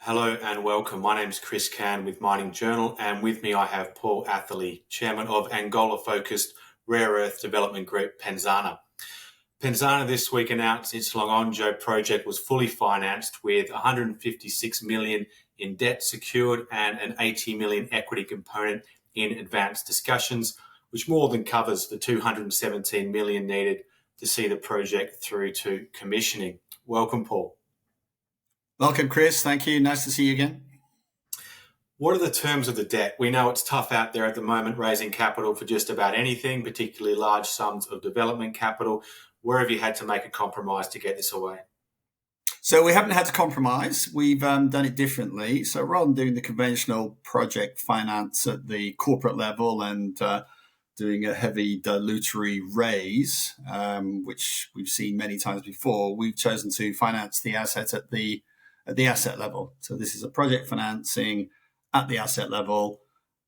Hello and welcome. My name is Chris Cann with Mining Journal, and with me I have Paul Atherley, Chairman of Angola-focused rare earth development group Pensana. Pensana this week announced its Longonjo project was fully financed with 156 million in debt secured and an 80 million equity component in advanced discussions, which more than covers the 217 million needed to see the project through to commissioning. Welcome, Paul. Welcome, Chris. Thank you. Nice to see you again. What are the terms of the debt? We know it's tough out there at the moment raising capital for just about anything, particularly large sums of development capital. Where have you had to make a compromise to get this away? So we haven't had to compromise. We've done it differently. So rather than doing the conventional project finance at the corporate level and doing a heavy dilutory raise, which we've seen many times before, we've chosen to finance the asset at the asset level. So this is a project financing at the asset level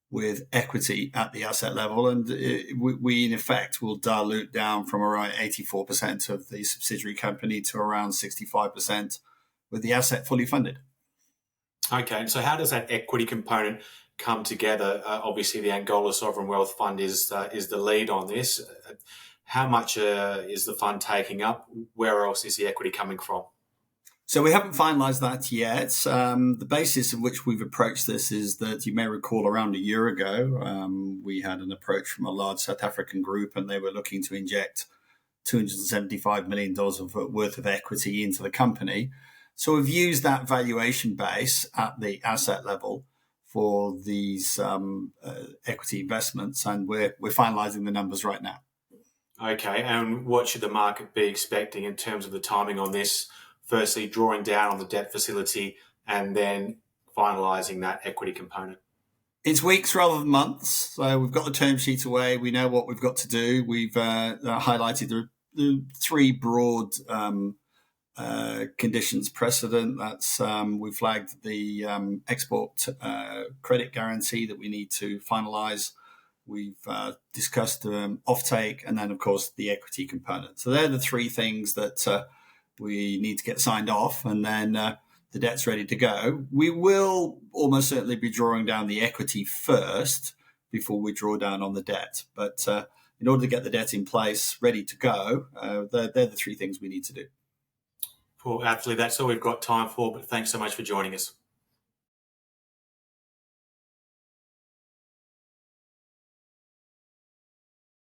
with equity at the asset level. And we in effect, will dilute down from around 84% of the subsidiary company to around 65% with the asset fully funded. Okay, and so how does that equity component come together? Obviously, the Angola Sovereign Wealth Fund is the lead on this. How much is the fund taking up? Where else is the equity coming from? So we haven't finalised that yet. The basis of which we've approached this is that you may recall around a year ago, we had an approach from a large South African group and they were looking to inject $275 million worth of equity into the company. So we've used that valuation base at the asset level for these equity investments, and we're finalising the numbers right now. Okay, and what should the market be expecting in terms of the timing on this? Firstly, drawing down on the debt facility and then finalising that equity component? It's weeks rather than months. So we've got the term sheet away. We know what we've got to do. We've highlighted the three broad conditions precedent. That's we flagged the export credit guarantee that we need to finalise. We've discussed offtake, and then, of course, the equity component. So they're the three things that we need to get signed off, and then the debt's ready to go. We will almost certainly be drawing down the equity first before we draw down on the debt. But in order to get the debt in place, ready to go, they're the three things we need to do. Paul Atherley, that's all we've got time for, but thanks so much for joining us.